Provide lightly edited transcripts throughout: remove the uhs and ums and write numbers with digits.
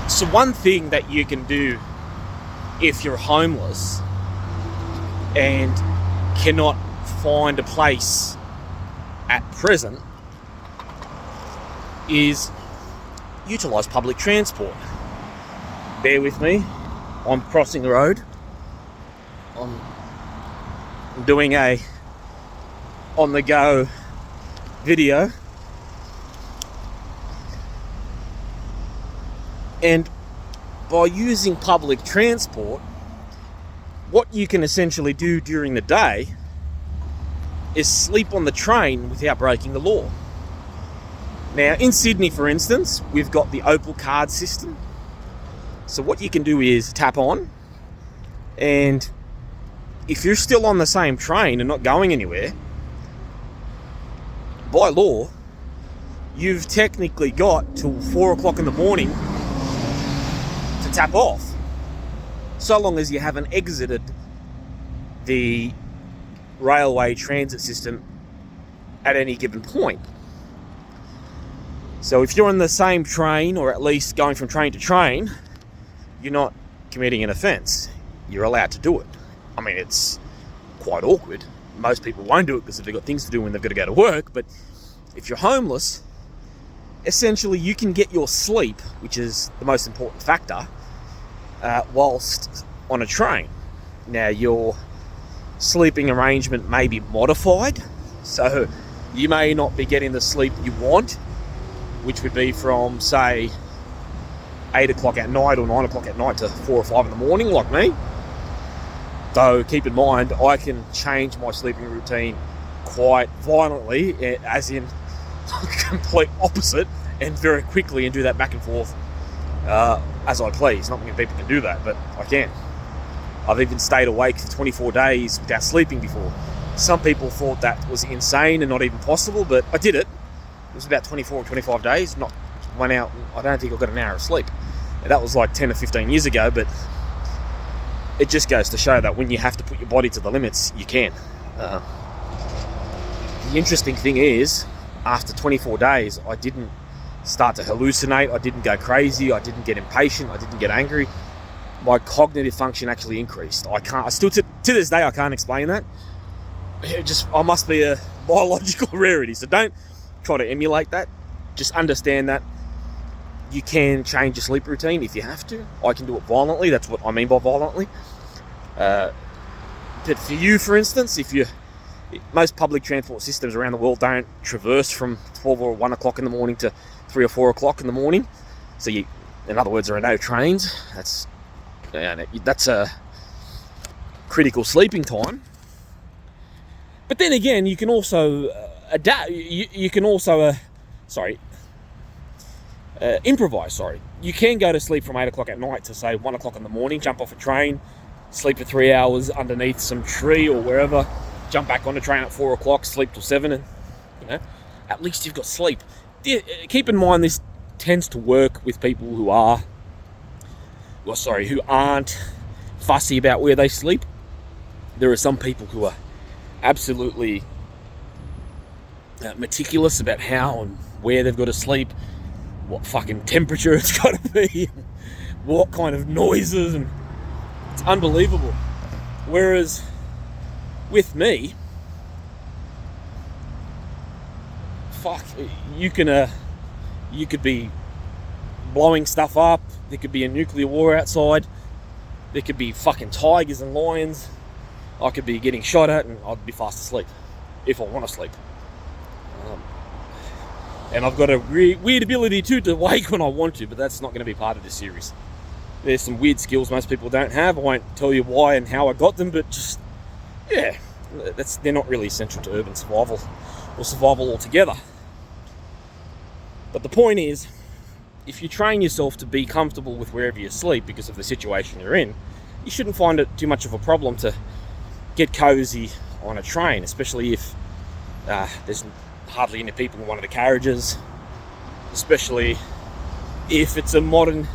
So one thing that you can do if you're homeless and cannot find a place at present is utilise public transport. Bear with me, I'm crossing the road. I'm doing a on-the-go video. And by using public transport, what you can essentially do during the day is sleep on the train without breaking the law. Now, in Sydney, for instance, we've got the Opal card system. So what you can do is tap on, and if you're still on the same train and not going anywhere, by law, you've technically got till 4 o'clock in the morning to tap off, so long as you haven't exited the railway transit system at any given point. So if you're on the same train, or at least going from train to train, you're not committing an offence. You're allowed to do it. I mean, it's quite awkward. Most people won't do it because they've got things to do when they've got to go to work. But if you're homeless, essentially you can get your sleep, which is the most important factor, whilst on a train. Now, your sleeping arrangement may be modified, so you may not be getting the sleep you want, which would be from, say, 8 o'clock at night or 9 o'clock at night to 4 or 5 in the morning, like me. Though, keep in mind, I can change my sleeping routine quite violently, as in complete opposite, and very quickly, and do that back and forth as I please. Not many people can do that, but I can. I've even stayed awake for 24 days without sleeping before. Some people thought that was insane and not even possible, but I did it. It was about 24 or 25 days, not 1 hour. I don't think I got an hour of sleep. And that was like 10 or 15 years ago, but it just goes to show that when you have to put your body to the limits, you can. The interesting thing is, after 24 days, I didn't start to hallucinate, I didn't go crazy, I didn't get impatient, I didn't get angry. My cognitive function actually increased. I still, to this day, I can't explain that. I must be a biological rarity, so don't try to emulate that. Just understand that you can change your sleep routine if you have to. I can do it violently, that's what I mean by violently. But for you, for instance, most public transport systems around the world don't traverse from 12 or 1 o'clock in the morning to 3 or 4 o'clock in the morning. So in other words, there are no trains. That's a critical sleeping time. But then again, you can also adapt. You can also, improvise. You can go to sleep from 8 o'clock at night to, say, 1 o'clock in the morning, jump off a train, sleep for 3 hours underneath some tree or wherever, jump back on the train at 4 o'clock, sleep till 7, and at least you've got sleep. Keep in mind, this tends to work with people who aren't fussy about where they sleep. There are some people who are absolutely meticulous about how and where they've got to sleep, what fucking temperature it's got to be, what kind of noises, and it's unbelievable. Whereas with me, you could be blowing stuff up, there could be a nuclear war outside, there could be fucking tigers and lions, I could be getting shot at, and I'd be fast asleep if I want to sleep. And I've got a weird ability to wake when I want to, but that's not going to be part of this series. There's some weird skills most people don't have. I won't tell you why and how I got them, but just, yeah, they're not really essential to urban survival or survival altogether. But the point is, if you train yourself to be comfortable with wherever you sleep because of the situation you're in, you shouldn't find it too much of a problem to get cozy on a train, especially if there's hardly any people in one of the carriages, especially if it's a modern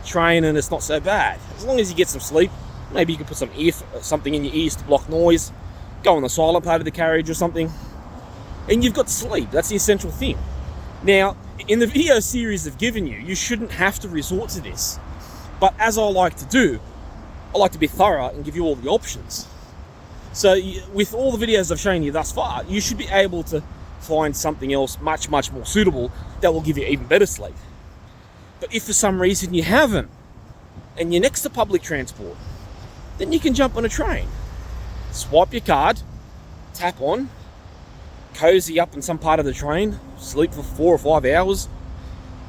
train and it's not so bad. As long as you get some sleep, maybe you can put something in your ears to block noise, go on the silent part of the carriage or something, and you've got sleep. That's the essential thing. Now, in the video series I've given you, you shouldn't have to resort to this. But as I like to do, I like to be thorough and give you all the options. So with all the videos I've shown you thus far, you should be able to find something else much, much more suitable that will give you even better sleep. But if for some reason you haven't, and you're next to public transport, then you can jump on a train. Swipe your card, tap on, cozy up in some part of the train, sleep for 4 or 5 hours.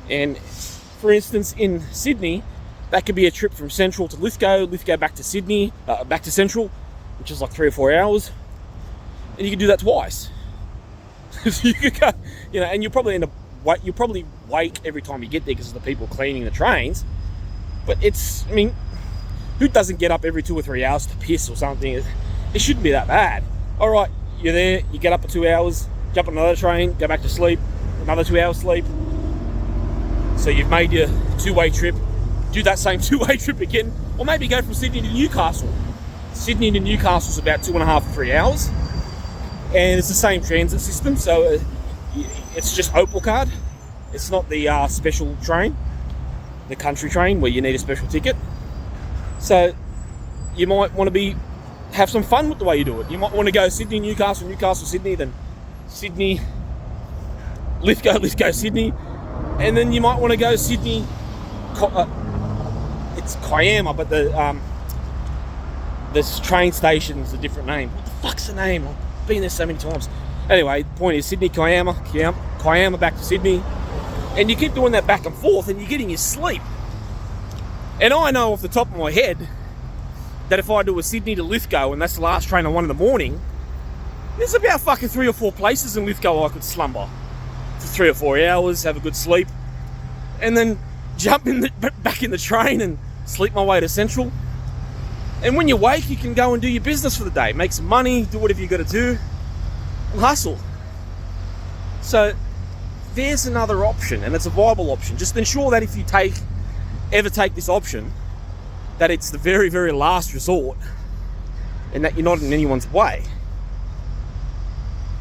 And for instance, in Sydney, that could be a trip from Central to Lithgow back to Sydney, back to Central, which is like 3 or 4 hours. And you can do that twice. So you could go, and you'll probably you'll probably wait every time you get there because of the people cleaning the trains. But who doesn't get up every 2 or 3 hours to piss or something? It shouldn't be that bad. All right, you're there, you get up for 2 hours, jump on another train, go back to sleep, another 2 hours sleep. So you've made your 2-way trip. Do that same 2-way trip again, or maybe go from Sydney to Newcastle. Sydney to Newcastle is about 2.5 to 3 hours, and it's the same transit system. So it's just Opal card. It's not the special train, the country train where you need a special ticket. So you might want to have some fun with the way you do it. You might want to go Sydney, Newcastle, Newcastle, Sydney, then Sydney, Lithgow, Sydney, and then you might want to go Sydney. It's Kiama, but this train station's a different name. What the fuck's the name? I've been there so many times. Anyway, the point is Sydney, Kiama back to Sydney, and you keep doing that back and forth, and you're getting your sleep. And I know off the top of my head that if I do a Sydney to Lithgow, and that's the last train at 1 in the morning, there's about fucking 3 or 4 places in Lithgow I could slumber for 3 or 4 hours, have a good sleep, and then jump back in the train and sleep my way to Central. And when you wake, you can go and do your business for the day, make some money, do whatever you got to do, and hustle. So there's another option, and it's a viable option. Just ensure that if you ever take this option, that it's the very, very last resort, and that you're not in anyone's way.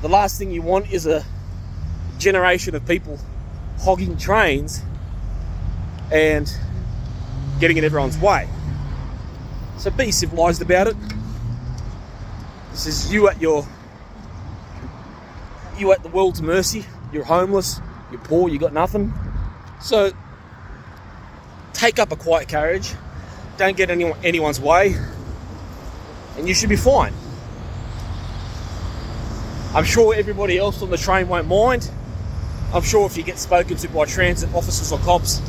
The last thing you want is a generation of people hogging trains and getting in everyone's way. So be civilized about it. This is you at the world's mercy. You're homeless, you're poor, you got nothing. So take up a quiet carriage. Don't get anyone's way, and you should be fine. I'm sure everybody else on the train won't mind. I'm sure if you get spoken to by transit officers or cops,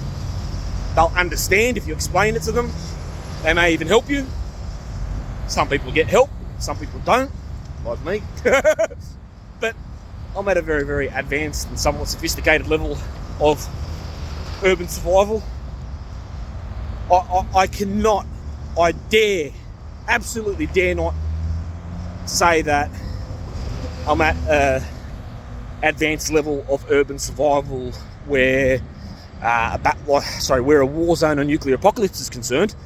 they'll understand if you explain it to them. They may even help you. Some people get help, some people don't, like me. But I'm at a very, very advanced and somewhat sophisticated level of urban survival. Absolutely dare not say that I'm at an advanced level of urban survival where a war zone or nuclear apocalypse is concerned,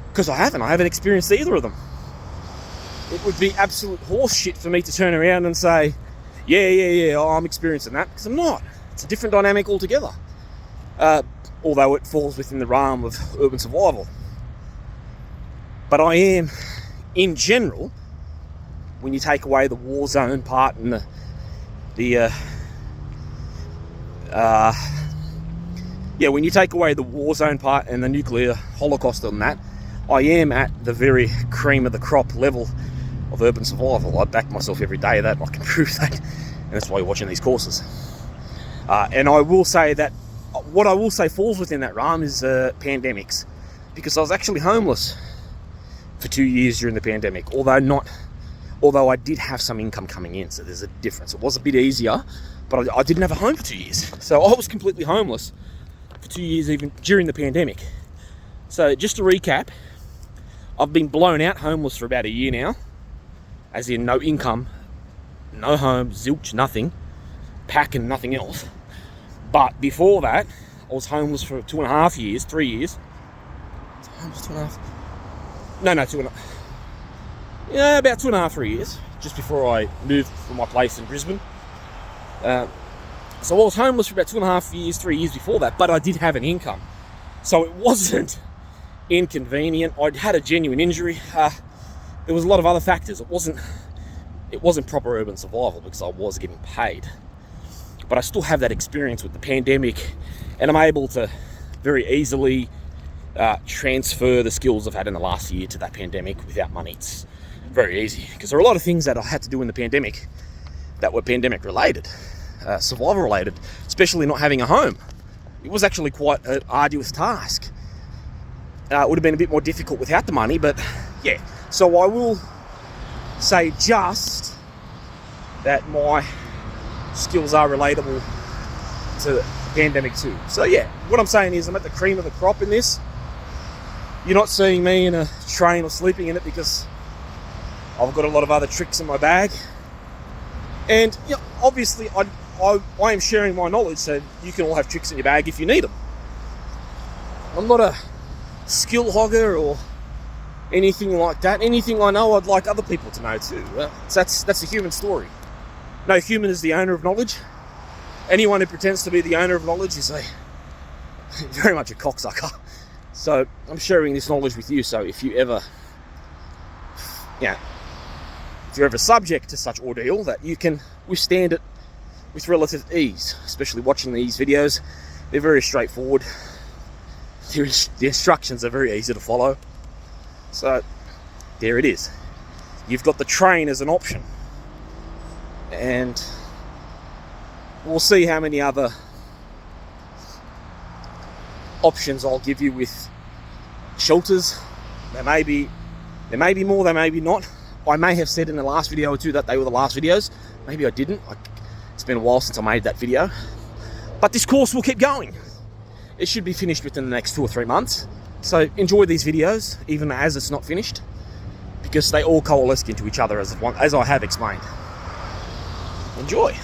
because I haven't experienced either of them. It would be absolute horse shit for me to turn around and say, yeah, I'm experiencing that, because I'm not. It's a different dynamic altogether. Although it falls within the realm of urban survival. But I am, in general, when you take away the war zone part and when you take away the war zone part and the nuclear holocaust on that, I am at the very cream of the crop level of urban survival. I back myself every day that I can prove that, and that's why you're watching these courses. And I will say that what I will say falls within that realm is pandemics, because I was actually homeless for 2 years during the pandemic, although I did have some income coming in, so there's a difference. It was a bit easier, but I didn't have a home for 2 years, so I was completely homeless for 2 years even during the pandemic. So just to recap, I've been blown out homeless for about a year now, as in no income, no home, zilch, nothing, pack and nothing else. But before that, I was homeless for 2.5 years, 3 years. Homeless 2.5? No, 2.5. Yeah, about 2.5, 3 years, just before I moved from my place in Brisbane. So I was homeless for about 2.5 years, 3 years before that, but I did have an income. So it wasn't inconvenient. I'd had a genuine injury. There was a lot of other factors. It wasn't proper urban survival because I was getting paid. But I still have that experience with the pandemic, and I'm able to very easily transfer the skills I've had in the last year to that pandemic without money. It's very easy because there are a lot of things that I had to do in the pandemic that were pandemic related, survival related, especially not having a home. It was actually quite an arduous task. It would have been a bit more difficult without the money, but yeah. So I will say just that my skills are relatable to the pandemic too. So yeah, what I'm saying is I'm at the cream of the crop in this. You're not seeing me in a train or sleeping in it because I've got a lot of other tricks in my bag. And you know, obviously I am sharing my knowledge so you can all have tricks in your bag if you need them. I'm not a skill hogger or anything like that. Anything I know, I'd like other people to know too. That's a human story. No human is the owner of knowledge. Anyone who pretends to be the owner of knowledge is very much a cocksucker. So I'm sharing this knowledge with you. So if you're ever subject to such ordeal, that you can withstand it with relative ease. Especially watching these videos, they're very straightforward. The instructions are very easy to follow. So there it is. You've got the train as an option. And we'll see how many other options I'll give you with shelters. There may be more, there may be not. I may have said in the last video or two that they were the last videos. Maybe I didn't. It's been a while since I made that video. But this course will keep going. It should be finished within the next 2 or 3 months. So enjoy these videos, even as it's not finished, because they all coalesce into each other as I have explained. Enjoy.